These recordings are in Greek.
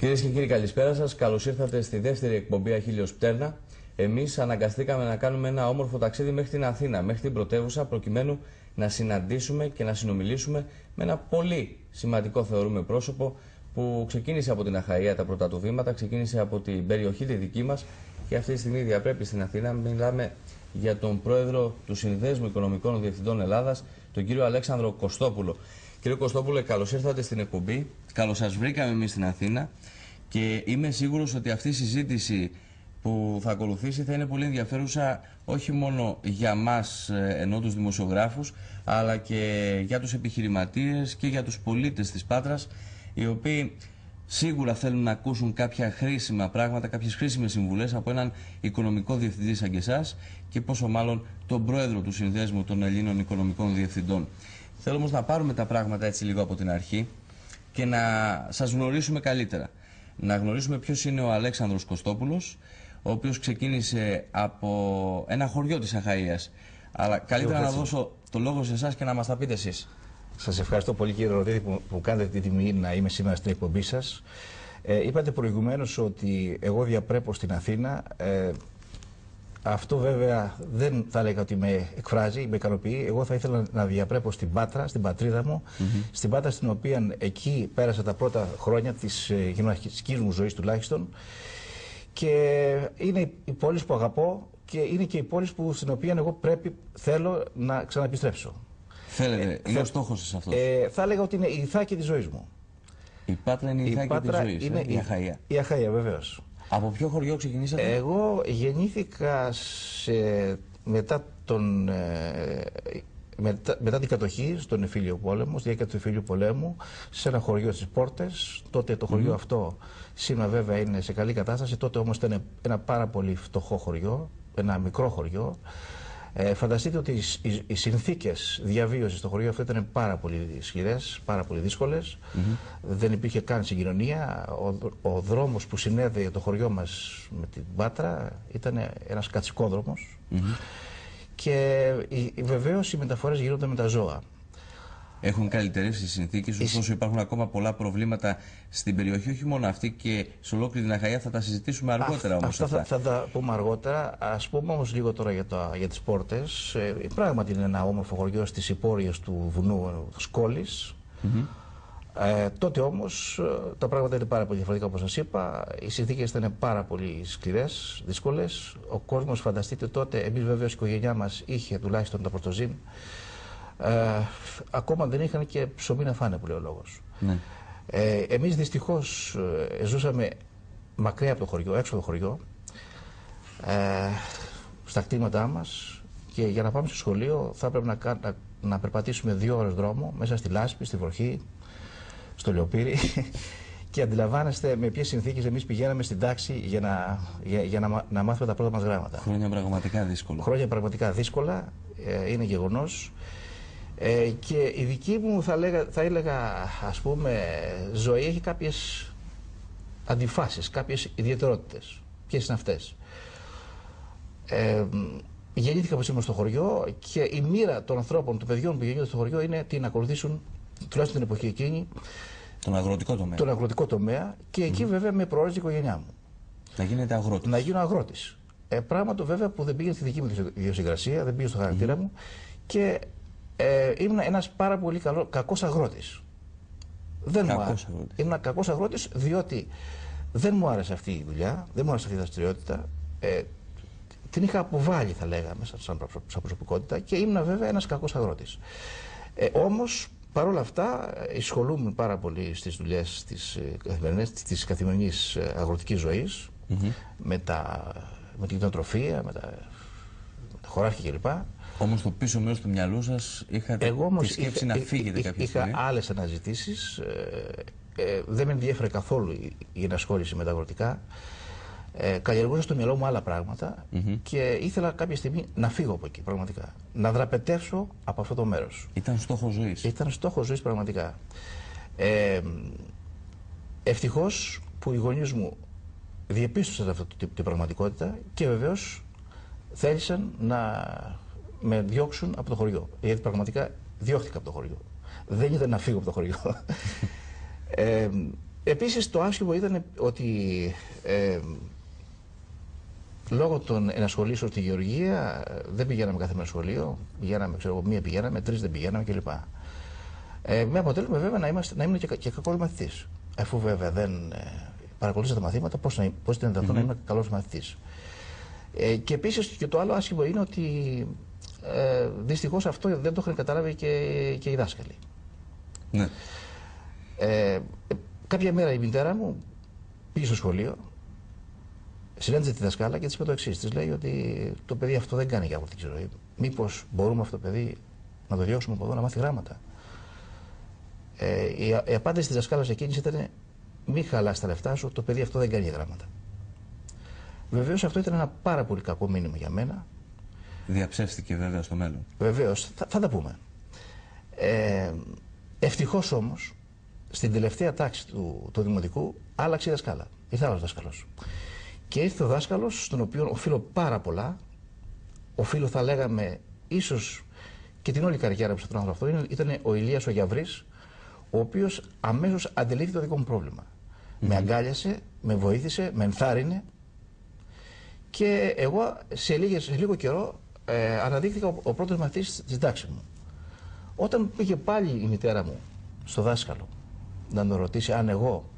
Κυρίες και κύριοι, καλησπέρα σας. Καλώς ήρθατε στη δεύτερη εκπομπή Αχίλιος Πτέρνα. Εμείς αναγκαστήκαμε να κάνουμε ένα όμορφο ταξίδι μέχρι την Αθήνα, μέχρι την πρωτεύουσα, προκειμένου να συναντήσουμε και να συνομιλήσουμε με ένα πολύ σημαντικό, θεωρούμε, πρόσωπο που ξεκίνησε από την Αχαΐα τα πρώτα του βήματα, ξεκίνησε από την περιοχή τη δική μας και αυτή τη στιγμή διαπρέπει στην Αθήνα. Μιλάμε για τον πρόεδρο του Συνδέσμου Οικονομικών Διευθυντών Ελλάδας, τον κύριο Αλέξανδρο Κωστόπουλο. Κύριε Κωστόπουλε, καλώς ήρθατε στην εκπομπή. Καλώς σας βρήκαμε εμείς στην Αθήνα και είμαι σίγουρος ότι αυτή η συζήτηση που θα ακολουθήσει θα είναι πολύ ενδιαφέρουσα όχι μόνο για μας, ενώ τους δημοσιογράφους, αλλά και για τους επιχειρηματίες και για τους πολίτες της Πάτρας, οι οποίοι σίγουρα θέλουν να ακούσουν κάποια χρήσιμα πράγματα, κάποιες χρήσιμες συμβουλές από έναν οικονομικό διευθυντή σαν και εσάς και πόσο μάλλον τον πρόεδρο του Συνδέσμου των Ελλήνων Οικονομικών Διευθυντών. Θέλω όμως να πάρουμε τα πράγματα έτσι λίγο από την αρχή και να σας γνωρίσουμε καλύτερα. Να γνωρίσουμε ποιος είναι ο Αλέξανδρος Κωστόπουλος, ο οποίος ξεκίνησε από ένα χωριό της Αχαΐας. Αλλά καλύτερα να δώσω το λόγο σε εσάς και να μας τα πείτε εσείς. Σας ευχαριστώ πολύ, κύριε Ρωτήτη, που κάνετε την τιμή να είμαι σήμερα στην εκπομπή σας. Είπατε προηγουμένως ότι εγώ διαπρέπω στην Αθήνα. Αυτό βέβαια δεν θα έλεγα ότι με εκφράζει, με ικανοποιεί. Εγώ θα ήθελα να διαπρέπω στην Πάτρα, στην πατρίδα μου, στην Πάτρα στην οποία εκεί πέρασα τα πρώτα χρόνια της γυμναστικής μου ζωής τουλάχιστον. Και είναι η πόλη που αγαπώ και είναι και η πόλη στην οποία εγώ θέλω να ξαναεπιστρέψω. Θέλετε, είναι ο στόχος σας αυτός? Θα έλεγα ότι είναι η Ιθάκη της ζωής μου. Η Πάτρα είναι η Ιθάκη της ζωής, είναι η Αχαΐα. Η Αχαΐα, βεβαίως. Από ποιο χωριό ξεκινήσατε? Εγώ γεννήθηκα μετά την κατοχή στον Εμφύλιο Πόλεμο, στη διάρκεια του Εμφύλιου Πολέμου, σε ένα χωριό στις Πόρτες. Τότε το χωριό αυτό σήμερα βέβαια είναι σε καλή κατάσταση. Τότε όμως ήταν ένα πάρα πολύ φτωχό χωριό, ένα μικρό χωριό. Φανταστείτε ότι οι συνθήκες διαβίωσης στο χωριό αυτό ήταν πάρα πολύ σκληρές, πάρα πολύ δύσκολες. Δεν υπήρχε καν συγκοινωνία. Ο δρόμος που συνέδεε το χωριό μας με την Πάτρα ήταν ένας κατσικόδρομος. Και βεβαίως οι μεταφορές γίνονται με τα ζώα. Έχουν καλυτερεύσει οι συνθήκες, ωστόσο υπάρχουν ακόμα πολλά προβλήματα στην περιοχή, όχι μόνο αυτή και σε ολόκληρη την Αχαΐα. Θα τα συζητήσουμε αργότερα όμως. Αυτά θα τα πούμε αργότερα. Ας πούμε όμως λίγο τώρα για τις Πόρτες. Πράγματι είναι ένα όμορφο χωριό στις υπόρειες του βουνού Σκόλης. Τότε όμως τα πράγματα είναι πάρα πολύ διαφορετικά, όπως σας είπα. Οι συνθήκες ήταν πάρα πολύ σκληρές, δύσκολες. Ο κόσμος, φανταστείτε τότε, εμείς βεβαίως η οικογένειά μας είχε τουλάχιστον τα πρωτοζήν. Ακόμα δεν είχαν και ψωμί να φάνε, που λέει ο λόγος. Εμείς δυστυχώς ζούσαμε μακριά από το χωριό, έξω από το χωριό, στα κτήματά μας, και για να πάμε στο σχολείο θα έπρεπε να περπατήσουμε 2 ώρες δρόμο μέσα στη λάσπη, στη βροχή, στο λεωπύρι. Και αντιλαμβάνεστε με ποιες συνθήκες εμείς πηγαίναμε στην τάξη για να μάθουμε τα πρώτα μας γράμματα. Χρόνια πραγματικά δύσκολα. Χρόνια πραγματικά δύσκολα, είναι γεγονός. Και η δική μου θα έλεγα ας πούμε ζωή έχει κάποιες αντιφάσεις, κάποιες ιδιαιτερότητες. Ποιες είναι αυτές? Γεννήθηκα όπως ήμουν στο χωριό και η μοίρα των ανθρώπων, των παιδιών που γεννιούνται στο χωριό είναι να ακολουθήσουν, τουλάχιστον την εποχή εκείνη, τον αγροτικό τομέα. Τον αγροτικό τομέα, και εκεί βέβαια με προόριζε η οικογένειά μου. Να γίνεται αγρότης. Να γίνω αγρότης. Πράγμα το βέβαια που δεν πήγε στη δική μου ιδιοσυγκρασία, δεν πήγε στο χαρακτήρα μου, και ήμουν ένας πάρα πολύ κακός αγρότης. Ήμουν κακός αγρότης διότι δεν μου άρεσε αυτή η δουλειά, δεν μου άρεσε αυτή η δραστηριότητα. Την είχα αποβάλει, θα λέγαμε, σαν προσωπικότητα, και ήμουν βέβαια ένας κακός αγρότης. Όμως, παρόλα αυτά, ασχολούμαι πάρα πολύ στις δουλειές της καθημερινής αγροτικής ζωής, με την κτηνοτροφία, με τα χωράφια κλπ. Όμως στο πίσω μέρος του μυαλού σας είχατε τη σκέψη να φύγετε κάποια στιγμή? Είχα άλλες αναζητήσεις. Δεν με ενδιέφερε καθόλου η ενασχόληση με τα αγροτικά. Καλλιεργούσα στο μυαλό μου άλλα πράγματα και ήθελα κάποια στιγμή να φύγω από εκεί, πραγματικά. Να δραπετεύσω από αυτό το μέρος. Ήταν στόχος ζωής. Ήταν στόχος ζωής, πραγματικά. Ευτυχώς που οι γονείς μου διεπίστωσαν αυτή την πραγματικότητα και βεβαίως θέλησαν να με διώξουν από το χωριό. Γιατί πραγματικά διώχτηκα από το χωριό. Δεν ήταν να φύγω από το χωριό. Επίσης το άσχημο ήταν ότι λόγω των ενασχολήσεων στη Γεωργία δεν πηγαίναμε κάθε μέρα σχολείο, πηγαίναμε, ξέρω, μία πηγαίναμε, 3 δεν πηγαίναμε κλπ. Με αποτέλεσμα βέβαια να ήμουν και κακός μαθητής. Αφού βέβαια δεν παρακολούθησα τα μαθήματα, πώς είναι δυνατόν να είμαι καλός μαθητής. Και επίσης και το άλλο άσχημο είναι ότι δυστυχώς αυτό δεν το είχαν καταλάβει και οι δάσκαλοι. Ναι. Κάποια μέρα η μητέρα μου πήγε στο σχολείο, συνάντησε τη δασκάλα και της είπε το εξής. Της λέει ότι το παιδί αυτό δεν κάνει για αγροτική ζωή. Μήπως μπορούμε αυτό το παιδί να το διώξουμε από εδώ να μάθει γράμματα. Η απάντηση της δασκάλας εκείνης ήταν: μη χαλάς τα λεφτά σου, το παιδί αυτό δεν κάνει για γράμματα. Βεβαίως αυτό ήταν ένα πάρα πολύ κακό μήνυμα για μένα. Διαψεύστηκε βέβαια στο μέλλον. Βεβαίως, θα τα πούμε. Ευτυχώς όμως, στην τελευταία τάξη του Δημοτικού άλλαξε η δασκάλα. Ήρθε άλλος δάσκαλος. Και ήρθε ο δάσκαλος, στον οποίο οφείλω πάρα πολλά. Οφείλω, θα λέγαμε, ίσως και την όλη καριέρα μου στον άνθρωπο αυτό. Ήταν ο Ηλίας ο Γιαβρής, ο οποίος αμέσως αντελήφθη το δικό μου πρόβλημα. Με αγκάλιασε, με βοήθησε, με ενθάρρυνε. Και εγώ σε λίγο καιρό αναδείχθηκα ο πρώτος μαθητής της τάξης μου. Όταν πήγε πάλι η μητέρα μου στο δάσκαλο να τον ρωτήσει αν εγώ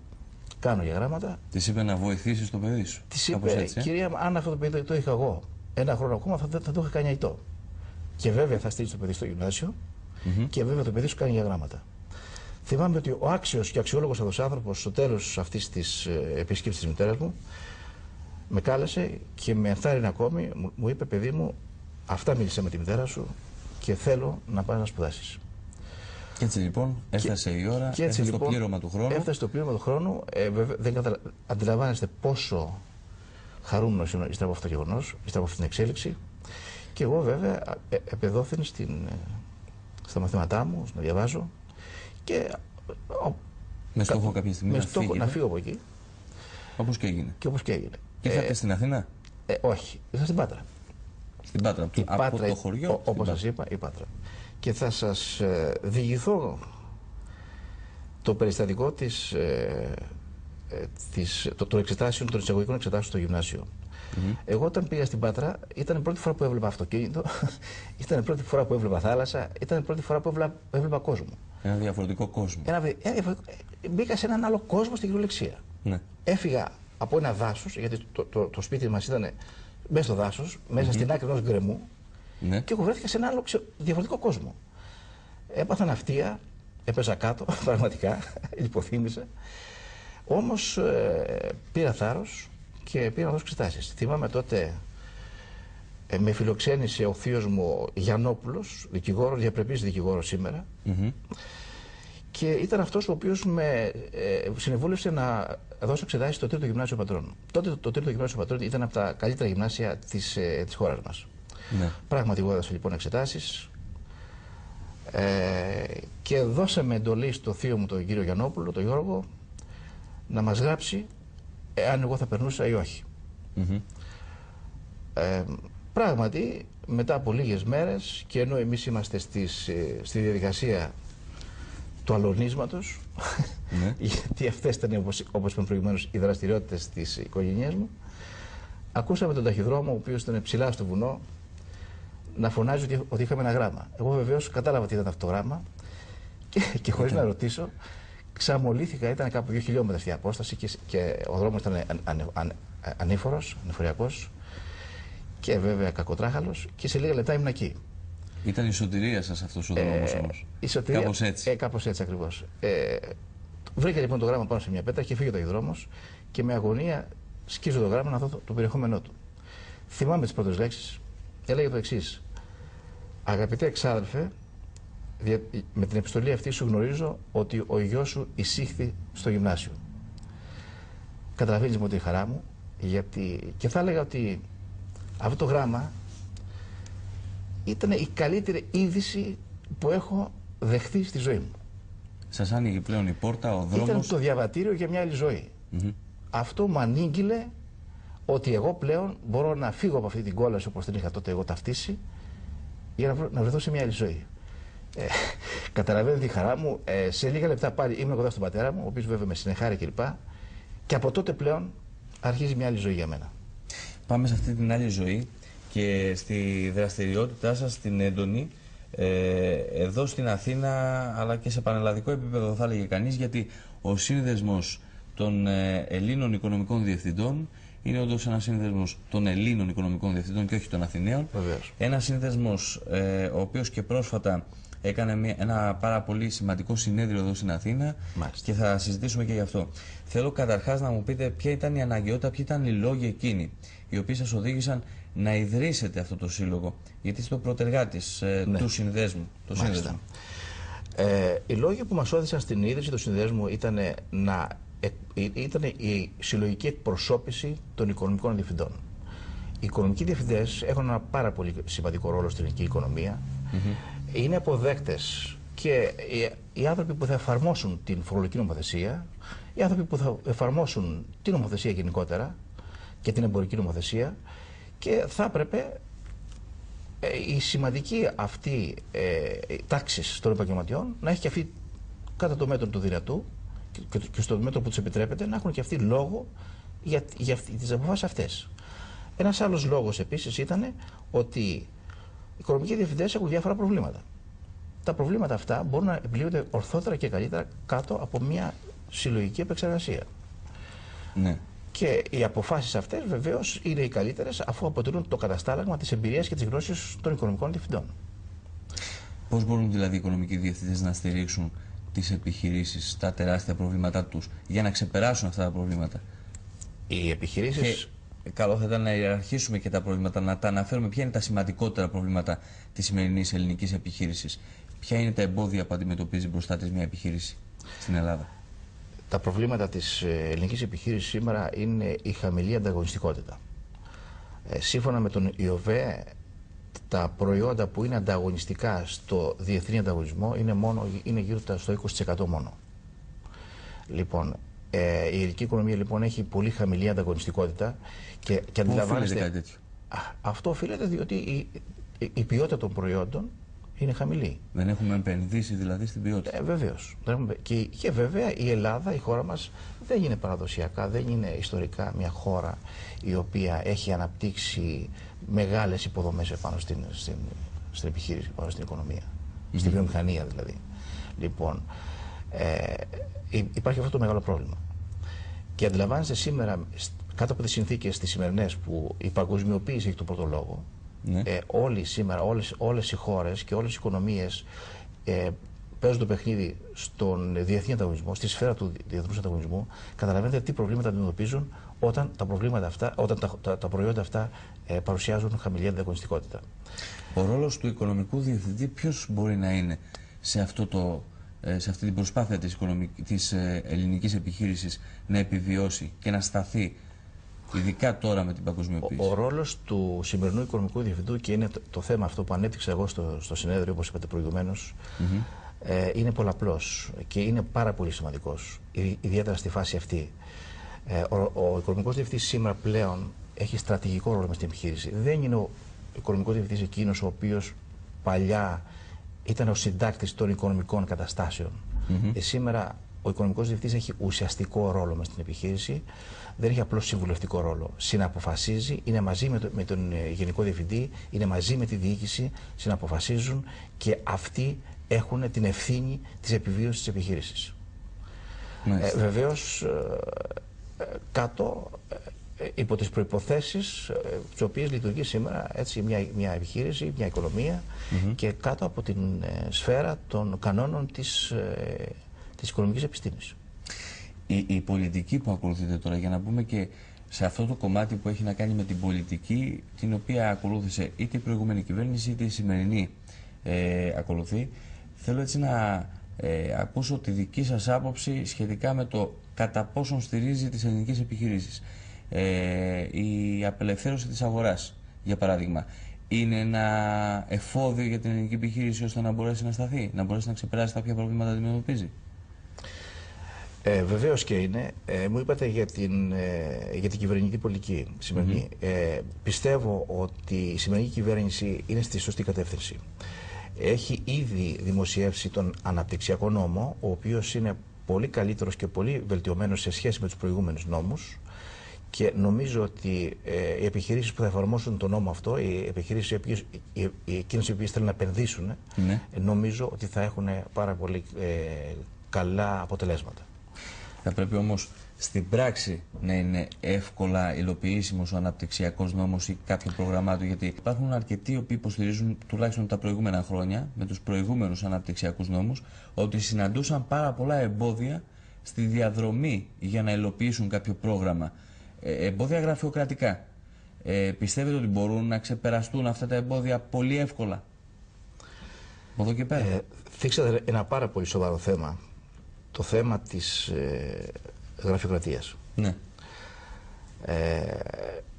κάνω για γράμματα, της είπε να βοηθήσεις το παιδί σου. Της είπε: κυρία, αν αυτό το παιδί το είχα εγώ ένα χρόνο ακόμα, θα το είχα κάνει αητό. Και βέβαια θα στείλει το παιδί στο γυμνάσιο και βέβαια το παιδί σου κάνει για γράμματα. Θυμάμαι ότι ο άξιος και αξιόλογος αυτός άνθρωπος, στο τέλος αυτής της επίσκεψης της μητέρας μου, με κάλεσε και με ενθάρρυνε ακόμη. Μου είπε: παιδί μου, αυτά μίλησα με τη μητέρα σου και θέλω να πας να σπουδάσεις. Και έτσι λοιπόν έφτασε η ώρα, έφτασε το πλήρωμα του χρόνου. Έφτασε το πλήρωμα του χρόνου. Δεν αντιλαμβάνεστε πόσο χαρούμενος ήμουν ύστερα από αυτό το γεγονός, ύστερα από αυτή την εξέλιξη. Και εγώ βέβαια επεδόθην στα μαθήματά μου, να διαβάζω. Και με στόχο κάποια στιγμή να φύγω από εκεί. Όπως και έγινε. Και όπως και έγινε. Ήρθατε στην Αθήνα? Όχι, ήρθα στην Πάτρα. Στην Πάτρα, από το χωριό. Όπως σας είπα, η Πάτρα. Και θα σας διηγηθώ το περιστατικό των εξετάσεων, των εισαγωγικών εξετάσεων στο γυμνάσιο. Εγώ όταν πήγα στην Πάτρα ήταν η πρώτη φορά που έβλεπα αυτοκίνητο, ήταν η πρώτη φορά που έβλεπα θάλασσα, ήταν η πρώτη φορά που έβλεπα κόσμο. Ένα διαφορετικό κόσμο. Μπήκα σε έναν άλλο κόσμο στην κυριολεξία. Ναι. Έφυγα από ένα δάσος, γιατί το σπίτι μας ήταν μέσα στο δάσος, μέσα στην άκρη ενός γκρεμού. Ναι. Και εγώ βρέθηκα σε ένα άλλο διαφορετικό κόσμο. Έπαθα ναυτία, έπαιζα κάτω, πραγματικά, υποθύμησα. Όμως πήρα θάρρος και πήγα να δώσω εξετάσεις. Θυμάμαι τότε με φιλοξένησε ο θείος μου Γιαννόπουλος, δικηγόρος, διαπρεπής δικηγόρος σήμερα. Και ήταν αυτός ο οποίος με συνεβούλευσε να δώσω εξετάσεις στο τρίτο γυμνάσιο Πατρών. Τότε το τρίτο γυμνάσιο Πατρών ήταν από τα καλύτερα γυμνάσια της χώρας μας. Ναι. Πράγματι, εγώ έδωσα λοιπόν εξετάσεις και δώσαμε εντολή στο θείο μου τον κύριο Γιαννόπουλο, τον Γιώργο, να μας γράψει αν εγώ θα περνούσα ή όχι. Πράγματι, μετά από λίγες μέρες και ενώ εμείς είμαστε στη διαδικασία του αλωνίσματος, γιατί αυτές ήταν, όπως είπαμε προηγουμένως, οι δραστηριότητες της οικογένειας μου, ακούσαμε τον ταχυδρόμο, ο οποίος ήταν ψηλά στο βουνό, να φωνάζει ότι είχαμε ένα γράμμα. Εγώ βεβαίως κατάλαβα τι ήταν αυτό το γράμμα και χωρίς να ρωτήσω, ξαμολύθηκα. Ήταν κάπου 2 χιλιόμετρα η απόσταση και ο δρόμος ήταν ανήφορος, ανηφοριακός και βέβαια κακοτράχαλος και σε λίγα λεπτά ήμουν εκεί. Ήταν η σωτηρία σας αυτός ο δρόμος όμως? Κάπως έτσι. Κάπως έτσι ακριβώς. Βρήκα λοιπόν το γράμμα πάνω σε μια πέτρα και φύγει ο ταχυδρόμος και με αγωνία σκίζω το γράμμα να δω το περιεχόμενό του. Θυμάμαι τις πρώτες λέξεις. Έλεγε το εξής: αγαπητέ εξάδελφε, με την επιστολή αυτή σου γνωρίζω ότι ο γιος σου εισήχθη στο γυμνάσιο. Καταλαβαίνεις μου τη χαρά μου, γιατί και θα έλεγα ότι αυτό το γράμμα ήταν η καλύτερη είδηση που έχω δεχθεί στη ζωή μου. Σας άνοιγε πλέον η πόρτα, ο δρόμος. Ήταν το διαβατήριο για μια άλλη ζωή. Αυτό μου ανήγγειλε ότι εγώ πλέον μπορώ να φύγω από αυτή την κόλαση όπως την είχα τότε εγώ ταυτίσει για να βρεθώ σε μια άλλη ζωή. Καταλαβαίνετε τη χαρά μου. Σε λίγα λεπτά πάλι ήμουν κοντά στον πατέρα μου, ο οποίος βέβαια με συνεχάρει κλπ. Και από τότε πλέον αρχίζει μια άλλη ζωή για μένα. Πάμε σε αυτή την άλλη ζωή και στη δραστηριότητά σας, την έντονη, εδώ στην Αθήνα, αλλά και σε πανελλαδικό επίπεδο θα έλεγε κανείς, γιατί ο σύνδεσμος των Ελλήνων Οικονομικών Διευθυντών είναι όντως ένας σύνδεσμος των Ελλήνων Οικονομικών Διευθυντών και όχι των Αθηναίων. Ένας σύνδεσμος ο οποίος και πρόσφατα έκανε ένα πάρα πολύ σημαντικό συνέδριο εδώ στην Αθήνα. Μάλιστα. Και θα συζητήσουμε και γι' αυτό. Θέλω καταρχάς να μου πείτε ποια ήταν η αναγκαιότητα, ποιοι ήταν οι λόγοι εκείνοι οι οποίοι σας οδήγησαν να ιδρύσετε αυτό το σύλλογο, γιατί είστε ο πρωτεργάτης του συνδέσμου. Οι λόγοι που μας όδηγησαν στην ίδρυση του συνδέσμου ήταν η συλλογική εκπροσώπηση των οικονομικών διευθυντών. Οι οικονομικοί διευθυντές έχουν ένα πάρα πολύ σημαντικό ρόλο στην ελληνική οικονομία. Είναι αποδέκτες και οι άνθρωποι που θα εφαρμόσουν την φορολογική νομοθεσία, οι άνθρωποι που θα εφαρμόσουν την νομοθεσία γενικότερα και την εμπορική νομοθεσία, και θα έπρεπε η σημαντική αυτή τάξη των επαγγελματιών να έχει και αυτή, κατά το μέτρο του δυνατού και στο μέτρο που τους επιτρέπεται, να έχουν και αυτοί λόγο για τις αποφάσεις αυτές. Ένας άλλος λόγος επίσης ήταν ότι οι οικονομικοί διευθυντές έχουν διάφορα προβλήματα. Τα προβλήματα αυτά μπορούν να επιλύονται ορθότερα και καλύτερα κάτω από μια συλλογική επεξεργασία. Ναι. Και οι αποφάσεις αυτές βεβαίως είναι οι καλύτερες αφού αποτελούν το καταστάλαγμα της εμπειρίας και της γνώσης των οικονομικών διευθυντών. Πώς μπορούν δηλαδή οι οικονομικοί διευθυντές να στηρίξουν τις επιχειρήσεις, τα τεράστια προβλήματά τους, για να ξεπεράσουν αυτά τα προβλήματα? Οι επιχειρήσεις... Και καλό θα ήταν να ιεραρχήσουμε και τα προβλήματα, να τα αναφέρουμε ποια είναι τα σημαντικότερα προβλήματα της σημερινής ελληνικής επιχείρησης. Ποια είναι τα εμπόδια που αντιμετωπίζει μπροστά της μια επιχείρηση στην Ελλάδα? Τα προβλήματα της ελληνικής επιχείρησης σήμερα είναι η χαμηλή ανταγωνιστικότητα. Σύμφωνα με τον ΙΟΒΕ, τα προϊόντα που είναι ανταγωνιστικά στο διεθνή ανταγωνισμό είναι γύρω στο 20% μόνο. Λοιπόν, η ελληνική οικονομία λοιπόν έχει πολύ χαμηλή ανταγωνιστικότητα και αντιλαμβάνεστε... κάτι τέτοιο? Αυτό οφείλεται διότι η ποιότητα των προϊόντων είναι χαμηλή. Δεν έχουμε επενδύσει δηλαδή στην ποιότητα. Βεβαίως. Και βέβαια η Ελλάδα, η χώρα μας, δεν είναι παραδοσιακά, δεν είναι ιστορικά μια χώρα η οποία έχει αναπτύξει μεγάλες υποδομές επάνω στην επιχείρηση, πάνω στην οικονομία, στη βιομηχανία δηλαδή. Λοιπόν, υπάρχει αυτό το μεγάλο πρόβλημα. Και αντιλαμβάνεστε σήμερα, κάτω από τις συνθήκες τις σημερινές που η παγκοσμιοποίηση έχει τον πρώτο λόγο, όλες οι χώρες και όλες οι οικονομίες παίζουν το παιχνίδι στον διεθνή ανταγωνισμό, στη σφαίρα του διεθνούς ανταγωνισμού. Καταλαβαίνετε τι προβλήματα αντιμετωπίζουν όταν τα προϊόντα αυτά παρουσιάζουν χαμηλή ανταγωνιστικότητα. Ο ρόλος του οικονομικού διευθυντή ποιος μπορεί να είναι σε αυτή την προσπάθεια της ελληνικής επιχείρησης να επιβιώσει και να σταθεί, ειδικά τώρα με την παγκοσμιοποίηση? Ο ρόλος του σημερινού οικονομικού διευθυντού, και είναι το θέμα αυτό που ανέπτυξα εγώ στο συνέδριο, όπως είπατε προηγουμένως, είναι πολλαπλός και είναι πάρα πολύ σημαντικός, ιδιαίτερα στη φάση αυτή. Ο οικονομικός διευθυντής σήμερα πλέον έχει στρατηγικό ρόλο μες στην επιχείρηση. Δεν είναι ο οικονομικός διευθυντής εκείνος ο οποίος παλιά ήταν ο συντάκτης των οικονομικών καταστάσεων. Σήμερα ο οικονομικός διευθυντής έχει ουσιαστικό ρόλο μες στην επιχείρηση. Δεν έχει απλώς συμβουλευτικό ρόλο. Συναποφασίζει, είναι μαζί με τον γενικό διευθυντή, είναι μαζί με τη διοίκηση, συναποφασίζουν και αυτοί έχουν την ευθύνη της επιβίωσης της επιχείρησης. Βεβαίως, κάτω υπό τις προϋποθέσεις τις οποίες λειτουργεί σήμερα έτσι, μια επιχείρηση, μια οικονομία, και κάτω από την σφαίρα των κανόνων της οικονομικής επιστήμης. Η πολιτική που ακολουθείτε τώρα, για να μπούμε και σε αυτό το κομμάτι που έχει να κάνει με την πολιτική την οποία ακολούθησε είτε η προηγούμενη κυβέρνηση είτε η σημερινή ακολουθεί, θέλω έτσι να ακούσω τη δική σας άποψη σχετικά με το κατά πόσον στηρίζει τις ελληνικές επιχειρήσεις. Η απελευθέρωση της αγοράς, για παράδειγμα, είναι ένα εφόδιο για την ελληνική επιχείρηση ώστε να μπορέσει να σταθεί, να μπορέσει να ξεπεράσει τα ποια προβλήματα αντιμετωπίζει? Βεβαίως και είναι. Μου είπατε για την κυβερνητική πολιτική σημερινή. Πιστεύω ότι η σημερινή κυβέρνηση είναι στη σωστή κατεύθυνση. έχει ήδη δημοσιεύσει τον αναπτυξιακό νόμο, ο οποίος είναι πολύ καλύτερος και πολύ βελτιωμένος σε σχέση με τους προηγούμενους νόμους. Και νομίζω ότι οι επιχειρήσεις που θα εφαρμόσουν τον νόμο αυτό, οι επιχειρήσεις εκείνες οι οποίες θέλουν να επενδύσουν, ναι, νομίζω ότι θα έχουν πάρα πολύ καλά αποτελέσματα. Θα πρέπει όμως στην πράξη να είναι εύκολα υλοποιήσιμος ο αναπτυξιακός νόμος ή κάποιο πρόγραμμά του, γιατί υπάρχουν αρκετοί οι οποίοι υποστηρίζουν τουλάχιστον τα προηγούμενα χρόνια με τους προηγούμενους αναπτυξιακούς νόμους ότι συναντούσαν πάρα πολλά εμπόδια στη διαδρομή για να υλοποιήσουν κάποιο πρόγραμμα. Εμπόδια γραφειοκρατικά. Πιστεύετε ότι μπορούν να ξεπεραστούν αυτά τα εμπόδια πολύ εύκολα από εδώ και πέρα? Θίξατε ένα πάρα πολύ σοβαρό θέμα, το θέμα της γραφειοκρατίας. Ναι.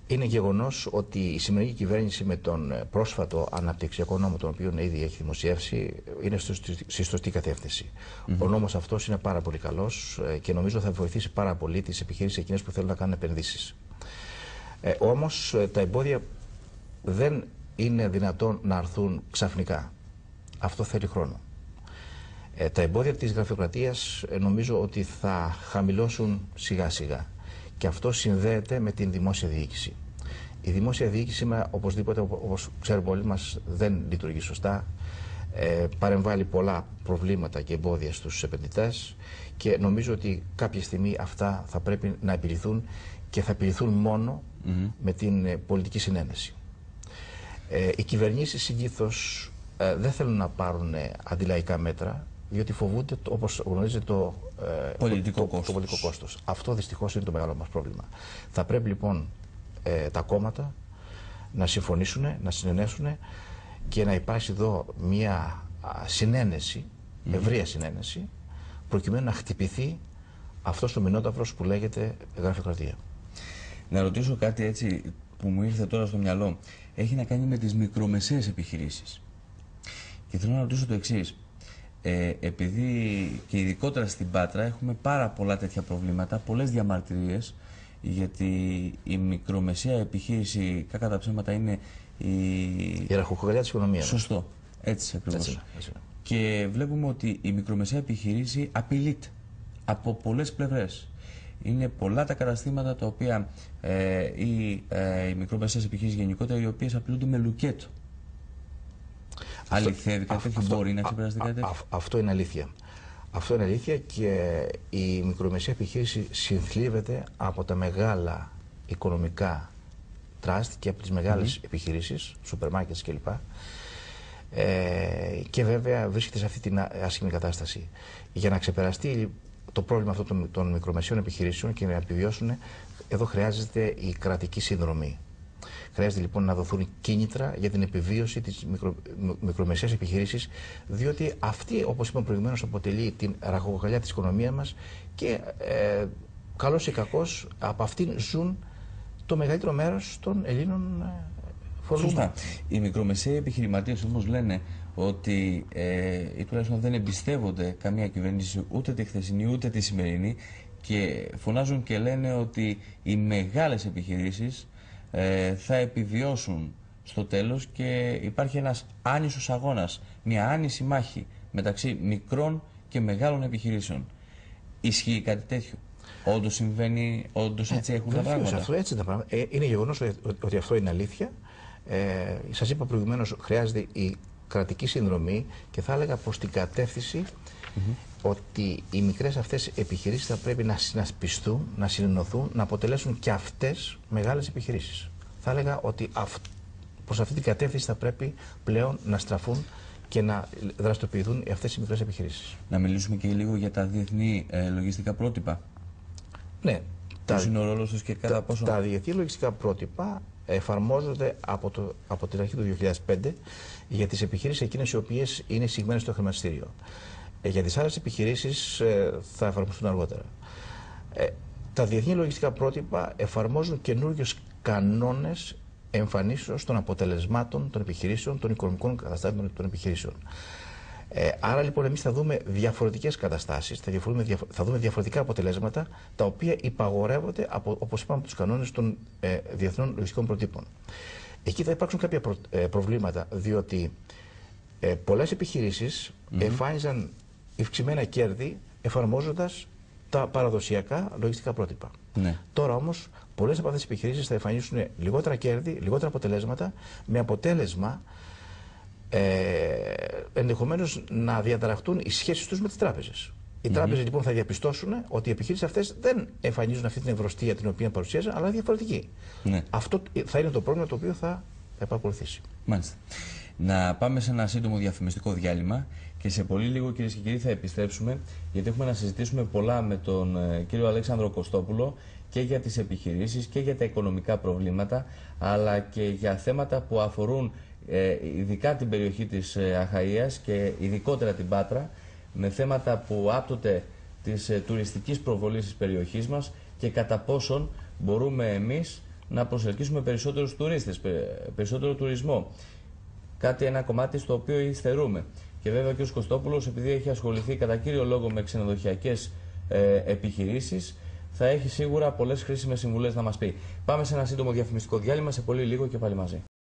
Είναι γεγονός ότι η σημερινή κυβέρνηση με τον πρόσφατο αναπτυξιακό νόμο, τον οποίο ήδη έχει δημοσιεύσει, είναι στη σωστή κατεύθυνση. Ο νόμος αυτός είναι πάρα πολύ καλός και νομίζω θα βοηθήσει πάρα πολύ τις επιχειρήσεις εκείνες που θέλουν να κάνουν επενδύσεις. Όμως τα εμπόδια δεν είναι δυνατόν να αρθούν ξαφνικά. Αυτό θέλει χρόνο. Τα εμπόδια της γραφειοκρατίας νομίζω ότι θα χαμηλώσουν σιγά σιγά. Και αυτό συνδέεται με την δημόσια διοίκηση. Η δημόσια διοίκηση σήμερα, οπωσδήποτε, όπως ξέρουμε όλοι μας, δεν λειτουργεί σωστά. Παρεμβάλλει πολλά προβλήματα και εμπόδια στους επενδυτές και νομίζω ότι κάποια στιγμή αυτά θα πρέπει να επιληθούν και θα επιληθούν μόνο με την πολιτική συνένεση. Οι κυβερνήσεις συνήθως δεν θέλουν να πάρουν αντιλαϊκά μέτρα, διότι φοβούνται, όπως γνωρίζετε, το πολιτικό κόστος. Αυτό δυστυχώς είναι το μεγάλο μας πρόβλημα. Θα πρέπει λοιπόν τα κόμματα να συμφωνήσουν, να συνενέσουν και να υπάρξει εδώ μια συνένεση, ευρεία συνένεση, προκειμένου να χτυπηθεί αυτός ο μηνόταυρος που λέγεται γραφειοκρατία. Να ρωτήσω κάτι έτσι που μου ήρθε τώρα στο μυαλό. Έχει να κάνει με τις μικρομεσαίες επιχειρήσεις. Και θέλω να ρωτήσω το εξής. Επειδή και ειδικότερα στην Πάτρα έχουμε πάρα πολλά τέτοια προβλήματα, πολλές διαμαρτυρίες, γιατί η μικρομεσαία επιχείρηση, κακά τα ψέματα, είναι η ραχοκοκαλιά της οικονομίας. Σωστό. Έτσι ακριβώς. Έτσι. Και βλέπουμε ότι η μικρομεσαία επιχείρηση απειλείται από πολλές πλευρές. Είναι πολλά τα καταστήματα τα οποία οι μικρομεσαίες επιχειρήσεις γενικότερα, οι οποίες απειλούνται με λουκέτο. Αληθεύει κάτι τέτοιο, μπορεί να ξεπεραστεί κάτι τέτοιο? Αυτό είναι αλήθεια. Αυτό είναι αλήθεια και η μικρομεσαία επιχείρηση συνθλίβεται από τα μεγάλα οικονομικά τραστ και από τις μεγάλες επιχειρήσεις, σούπερ μάρκετς κλπ. Και βέβαια βρίσκεται σε αυτή την άσχημη κατάσταση. Για να ξεπεραστεί το πρόβλημα αυτό των μικρομεσαίων επιχειρήσεων και να επιβιώσουν, εδώ χρειάζεται η κρατική συνδρομή. Χρειάζεται λοιπόν να δοθούν κίνητρα για την επιβίωση της μικρομεσαίας επιχειρήσης, διότι αυτή, όπως είπαμε προηγουμένως, αποτελεί την ραχοκοκαλιά της οικονομίας μας και καλώς ή κακώς από αυτήν ζουν το μεγαλύτερο μέρος των Ελλήνων φορολογουμένων. Σωστά. Οι μικρομεσαίοι επιχειρηματίες όμως λένε ότι ή τουλάχιστον δεν εμπιστεύονται καμία κυβέρνηση, ούτε τη χθεσινή ούτε τη σημερινή, και φωνάζουν και λένε ότι οι μεγάλες επιχειρήσεις θα επιβιώσουν στο τέλος και υπάρχει ένας άνισος αγώνας, μια άνηση μάχη μεταξύ μικρών και μεγάλων επιχειρήσεων. Ισχύει κάτι τέτοιο? Όντως συμβαίνει, όντως έτσι έχουν τα πράγματα? Αυτό έτσι τα πράγματα. Είναι γεγονός ότι αυτό είναι αλήθεια. Σας είπα προηγουμένως, χρειάζεται η κρατική συνδρομή και θα έλεγα προς την κατεύθυνση ότι οι μικρές αυτές επιχειρήσεις θα πρέπει να συνασπιστούν, να συνενωθούν, να αποτελέσουν και αυτές μεγάλες επιχειρήσεις. Θα έλεγα ότι προς αυτή την κατεύθυνση θα πρέπει πλέον να στραφούν και να δραστηριοποιηθούν αυτές οι μικρές επιχειρήσεις. Να μιλήσουμε και λίγο για τα διεθνή λογιστικά πρότυπα. Ναι. Ποιος είναι ο ρόλος τους και κατά πόσο? Τα διεθνή λογιστικά πρότυπα εφαρμόζονται από την αρχή του 2005 για τις επιχειρήσεις εκείνες οι οποίες είναι εισηγμένες στο χρηματιστήριο. Για τις άλλες επιχειρήσεις θα εφαρμοστούν αργότερα. Τα διεθνή λογιστικά πρότυπα εφαρμόζουν καινούριους κανόνες εμφανίσεως των αποτελεσμάτων των επιχειρήσεων, των οικονομικών καταστάσεων των επιχειρήσεων. Άρα λοιπόν εμείς θα δούμε διαφορετικές καταστάσεις, θα δούμε διαφορετικά αποτελέσματα, τα οποία υπαγορεύονται όπως είπαμε, από τους κανόνες των διεθνών λογιστικών προτύπων. Εκεί θα υπάρξουν κάποια προβλήματα, διότι Πολλές επιχειρήσεις εμφάνιζαν ευξημένα κέρδη εφαρμόζοντας τα παραδοσιακά λογιστικά πρότυπα. Ναι. Τώρα όμως πολλές από αυτές τις επιχειρήσεις θα εμφανίσουν λιγότερα κέρδη, λιγότερα αποτελέσματα, με αποτέλεσμα ενδεχομένως να διαταραχτούν οι σχέσεις τους με τις τράπεζες. Οι τράπεζες λοιπόν θα διαπιστώσουν ότι οι επιχειρήσεις αυτές δεν εμφανίζουν αυτή την ευρωστία την οποία παρουσίαζαν, αλλά διαφορετική. Ναι. Αυτό θα είναι το πρόβλημα το οποίο θα επακολουθήσει. Μάλιστα. Να πάμε σε ένα σύντομο διαφημιστικό διάλειμμα και σε πολύ λίγο, κυρίες και κύριοι, θα επιστρέψουμε, γιατί έχουμε να συζητήσουμε πολλά με τον κύριο Αλέξανδρο Κωστόπουλο και για τις επιχειρήσεις και για τα οικονομικά προβλήματα, αλλά και για θέματα που αφορούν ειδικά την περιοχή της Αχαΐας και ειδικότερα την Πάτρα, με θέματα που άπτονται της τουριστικής προβολής της περιοχής μας και κατά πόσον μπορούμε εμείς να προσελκύσουμε περισσότερους τουρίστες, περισσότερο τουρισμό. Ένα κομμάτι στο οποίο υστερούμε. Και βέβαια και ο Κωστόπουλος, επειδή έχει ασχοληθεί κατά κύριο λόγο με ξενοδοχειακές επιχειρήσεις, θα έχει σίγουρα πολλές χρήσιμες συμβουλές να μας πει. Πάμε σε ένα σύντομο διαφημιστικό διάλειμμα, σε πολύ λίγο και πάλι μαζί.